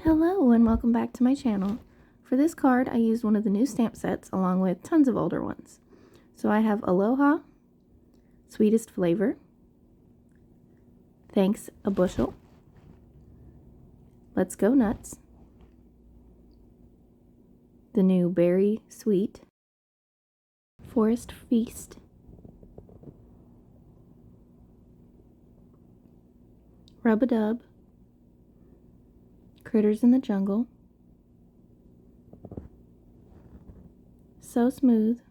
Hello and welcome back to my channel. For this card, I used one of the new stamp sets along with tons of older ones. So I have Aloha, Sweetest Flavor, Thanks a Bushel, Let's Go Nuts, the new Berry Sweet, Forest Feast, Rub-a-Dub, Critters in the Jungle, So Smooth,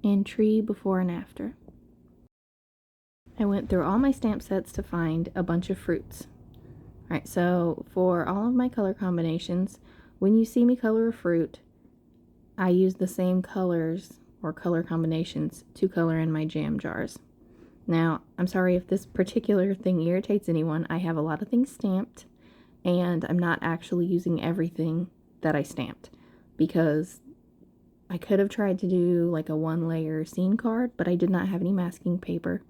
and Tree Before and After. I went through all my stamp sets to find a bunch of fruits. Alright, so for all of my color combinations, when you see me color a fruit, I use the same colors or color combinations to color in my jam jars. Now, I'm sorry if this particular thing irritates anyone. I have a lot of things stamped, and I'm not actually using everything that I stamped, because I could have tried to do like a one-layer scene card, but I did not have any masking paper,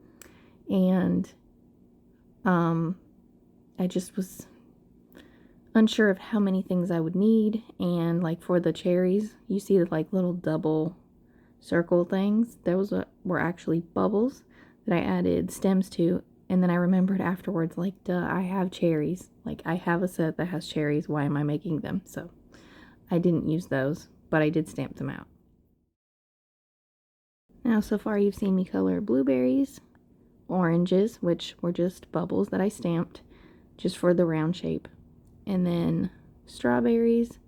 and I just was unsure of how many things I would need. And like for the cherries, you see the like little double circle things, those were actually bubbles that I added stems to, and then I remembered afterwards, like, duh, I have cherries. Like, I have a set that has cherries, why am I making them? So I didn't use those, but I did stamp them out. Now, so far you've seen me color blueberries, oranges, which were just bubbles that I stamped just for the round shape, and then strawberries,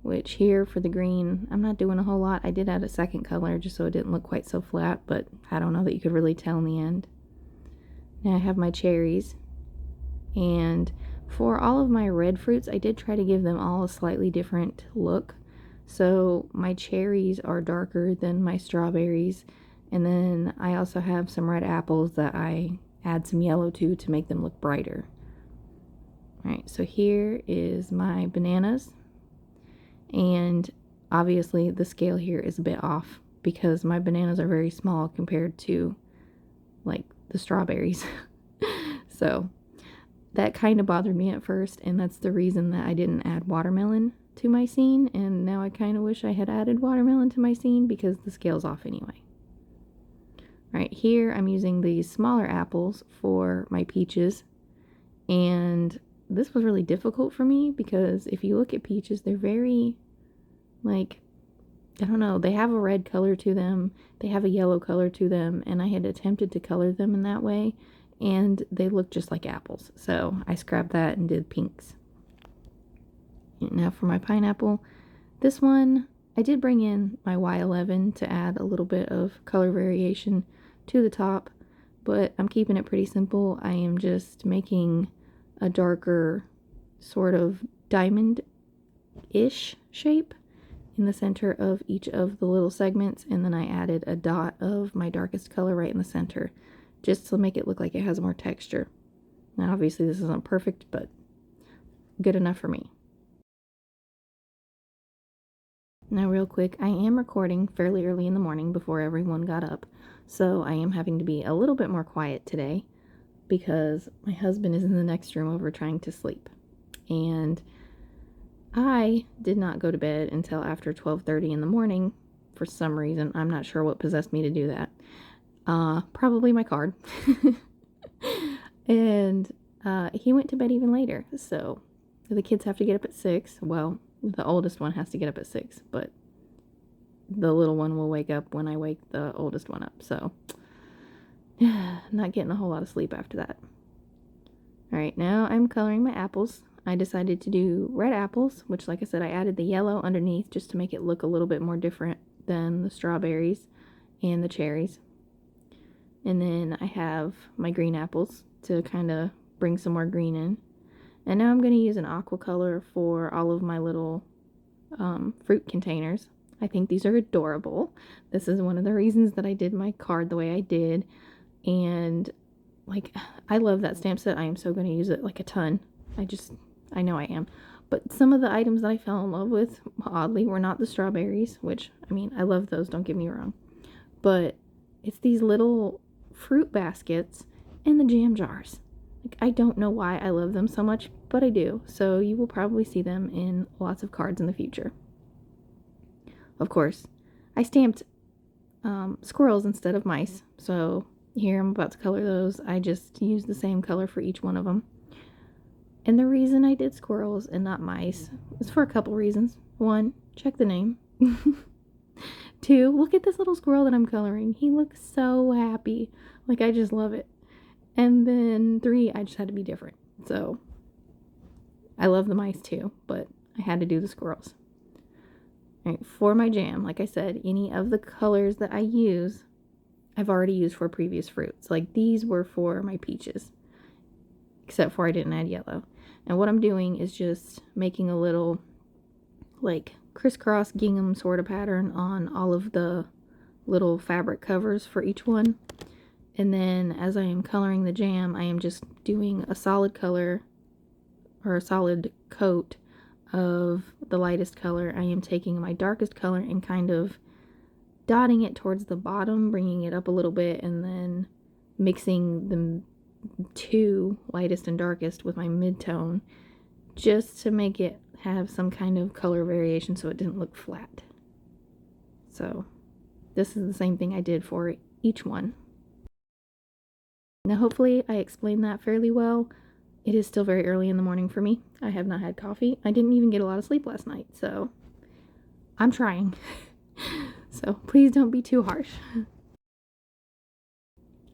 which here for the green, I'm not doing a whole lot. I did add a second color just so it didn't look quite so flat, but I don't know that you could really tell in the end. Now I have my cherries, and for all of my red fruits, I did try to give them all a slightly different look. So my cherries are darker than my strawberries, and then I also have some red apples that I add some yellow to make them look brighter. Alright, so here is my bananas. And obviously the scale here is a bit off because my bananas are very small compared to like the strawberries. So that kind of bothered me at first, and that's the reason that I didn't add watermelon to my scene, and now I kind of wish I had added watermelon to my scene because the scale's off anyway. Right here I'm using these smaller apples for my peaches, and this was really difficult for me because if you look at peaches, they're very, like, I don't know, they have a red color to them, they have a yellow color to them, and I had attempted to color them in that way, and they look just like apples. So I scrapped that and did pinks. Now for my pineapple, this one, I did bring in my Y11 to add a little bit of color variation to the top, but I'm keeping it pretty simple. I am just making a darker sort of diamond-ish shape in the center of each of the little segments, and then I added a dot of my darkest color right in the center just to make it look like it has more texture. Now obviously this isn't perfect, but good enough for me. Now real quick, I am recording fairly early in the morning before everyone got up, so I am having to be a little bit more quiet today because my husband is in the next room over trying to sleep, and I did not go to bed until after 12:30 in the morning for some reason. I'm not sure what possessed me to do that. Probably my card. And he went to bed even later, so the kids have to get up at 6. Well, the oldest one has to get up at 6, but the little one will wake up when I wake the oldest one up, so not getting a whole lot of sleep after that. Alright, now I'm coloring my apples. I decided to do red apples, which, like I said, I added the yellow underneath just to make it look a little bit more different than the strawberries and the cherries. And then I have my green apples to kind of bring some more green in. And now I'm going to use an aqua color for all of my little fruit containers. I think these are adorable. This is one of the reasons that I did my card the way I did. And like, I love that stamp set. I am so going to use it like a ton. I know I am. But some of the items that I fell in love with, oddly, were not the strawberries, which, I mean, I love those, don't get me wrong. But it's these little fruit baskets, and the jam jars. Like, I don't know why I love them so much, but I do. So you will probably see them in lots of cards in the future. Of course, I stamped squirrels instead of mice. So here I'm about to color those. I just used the same color for each one of them. And the reason I did squirrels and not mice is for a couple reasons. One, check the name. Two, look at this little squirrel that I'm coloring. He looks so happy. Like, I just love it. And then three, I just had to be different. So I love the mice too, but I had to do the squirrels. All right, for my jam, like I said, any of the colors that I use, I've already used for previous fruits. Like, these were for my peaches, except for I didn't add yellow. And what I'm doing is just making a little, like, crisscross gingham sort of pattern on all of the little fabric covers for each one. And then as I am coloring the jam, I am just doing a solid color or a solid coat of the lightest color. I am taking my darkest color and kind of dotting it towards the bottom, bringing it up a little bit, and then mixing the two lightest and darkest with my mid-tone just to make it have some kind of color variation so it didn't look flat. So this is the same thing I did for each one. Now hopefully I explained that fairly well. It is still very early in the morning for me. I have not had coffee. I didn't even get a lot of sleep last night, so I'm trying. So please don't be too harsh.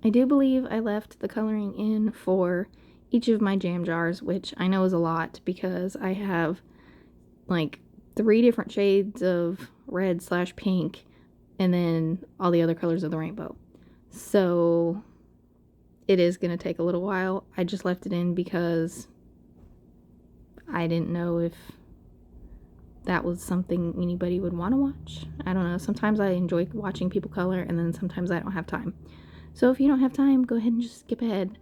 I do believe I left the coloring in for each of my jam jars, which I know is a lot because I have like 3 different shades of red/pink and then all the other colors of the rainbow. So it is going to take a little while. I just left it in because I didn't know if that was something anybody would want to watch. I don't know. Sometimes I enjoy watching people color, and then sometimes I don't have time. So if you don't have time, go ahead and just skip ahead.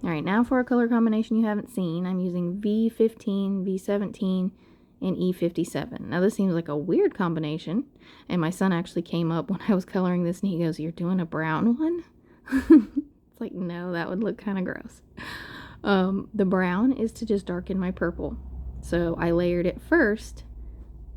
Alright, now for a color combination you haven't seen, I'm using V15, V17, and E57. Now this seems like a weird combination, and my son actually came up when I was coloring this and he goes, "You're doing a brown one?" It's like, no, that would look kind of gross. The brown is to just darken my purple. So I layered it first,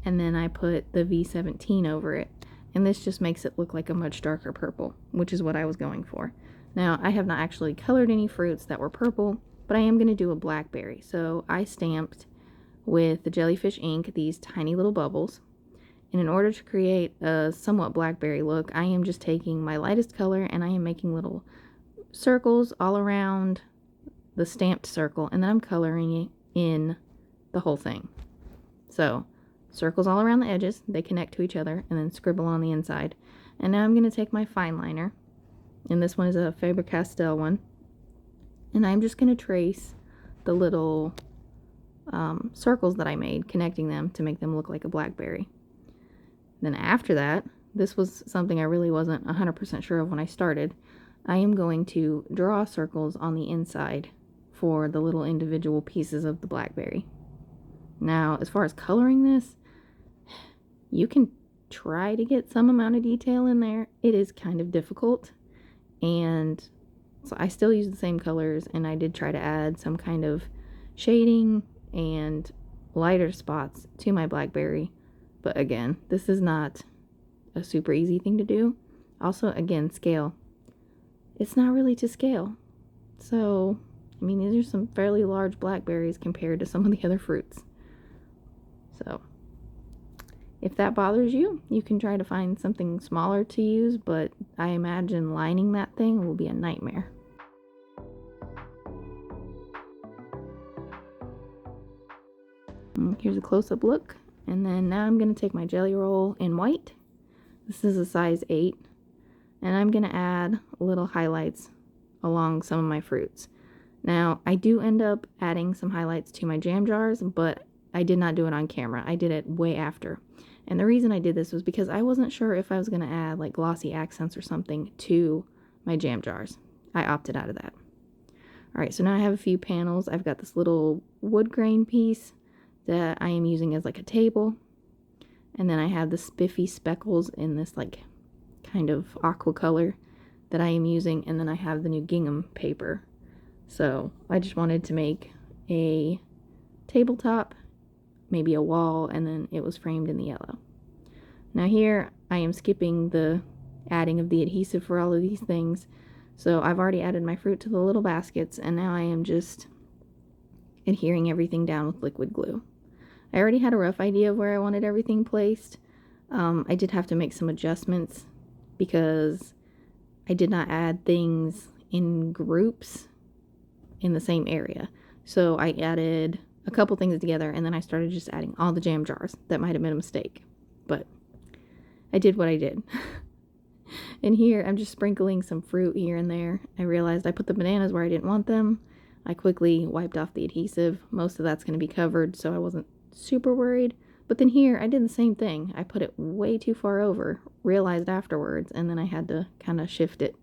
and then I put the V17 over it. And this just makes it look like a much darker purple, which is what I was going for. Now, I have not actually colored any fruits that were purple, but I am going to do a blackberry. So I stamped with the jellyfish ink these tiny little bubbles. And in order to create a somewhat blackberry look, I am just taking my lightest color and I am making little circles all around the stamped circle, and then I'm coloring in the whole thing. So circles all around the edges, they connect to each other, and then scribble on the inside. And now I'm going to take my fine liner, and this one is a Faber-Castell one, and I'm just going to trace the little circles that I made, connecting them to make them look like a blackberry. Then after that, this was something I really wasn't 100% sure of when I started, I am going to draw circles on the inside for the little individual pieces of the blackberry. Now, as far as coloring this, you can try to get some amount of detail in there. It is kind of difficult, and so I still use the same colors, and I did try to add some kind of shading and lighter spots to my blackberry, but again, this is not a super easy thing to do. Also, again, scale. It's not really to scale. So, I mean, these are some fairly large blackberries compared to some of the other fruits. So, if that bothers you, you can try to find something smaller to use, but I imagine lining that thing will be a nightmare. And here's a close-up look. And then now I'm going to take my jelly roll in white. This is a size 8. And I'm going to add little highlights along some of my fruits. Now, I do end up adding some highlights to my jam jars, but I did not do it on camera. I did it way after. And the reason I did this was because I wasn't sure if I was going to add like glossy accents or something to my jam jars. I opted out of that. Alright, so now I have a few panels. I've got this little wood grain piece that I am using as like a table. And then I have the spiffy speckles in this like kind of aqua color that I am using. And then I have the new gingham paper. So I just wanted to make a tabletop, maybe a wall, and then it was framed in the yellow. Now here I am skipping the adding of the adhesive for all of these things. So I've already added my fruit to the little baskets, and now I am just adhering everything down with liquid glue. I already had a rough idea of where I wanted everything placed. I did have to make some adjustments because I did not add things in groups in the same area. So I added a couple things together, and then I started just adding all the jam jars. That might have been a mistake, but I did what I did. And here I'm just sprinkling some fruit here and there. I realized I put the bananas where I didn't want them. I quickly wiped off the adhesive. Most of that's going to be covered, so I wasn't super worried. But then here I did the same thing. I put it way too far over, realized afterwards, and then I had to kind of shift it.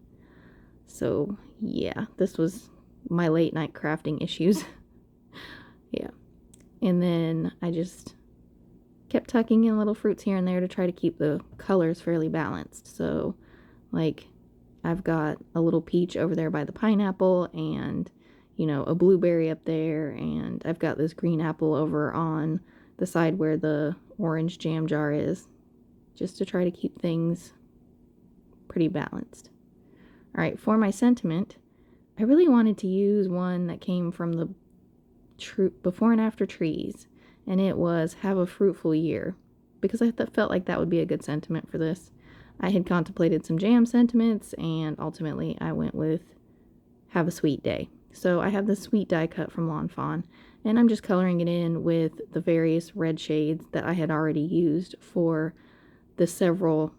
So yeah, this was my late night crafting issues. Yeah. And then I just kept tucking in little fruits here and there to try to keep the colors fairly balanced. So like I've got a little peach over there by the pineapple, and you know, a blueberry up there, and I've got this green apple over on the side where the orange jam jar is, just to try to keep things pretty balanced. All right, for my sentiment, I really wanted to use one that came from the before and after trees, and it was "Have a Fruitful Year," because I felt like that would be a good sentiment for this. I had contemplated some jam sentiments, and ultimately I went with "Have a Sweet Day." So I have the sweet die cut from Fawn, and I'm just coloring it in with the various red shades that I had already used for the several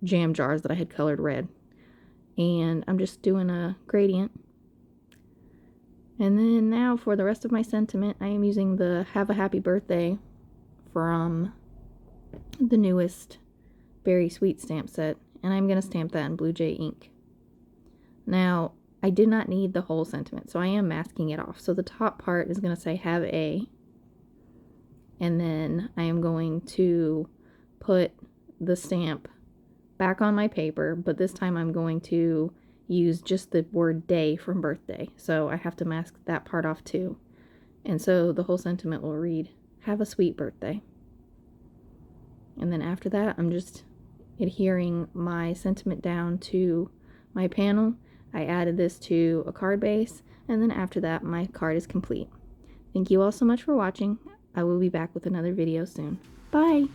jam jars that I had colored red. And I'm just doing a gradient. And then now for the rest of my sentiment, I am using the "Have a Happy Birthday" from the newest Berry Sweet stamp set, and I'm going to stamp that in Blue Jay ink. Now, I did not need the whole sentiment, so I am masking it off. So the top part is going to say "Have a," and then I am going to put the stamp back on my paper, but this time I'm going to use just the word "day" from birthday. So I have to mask that part off too. And so the whole sentiment will read, "Have a sweet birthday." And then after that, I'm just adhering my sentiment down to my panel. I added this to a card base, and then after that, my card is complete. Thank you all so much for watching. I will be back with another video soon. Bye!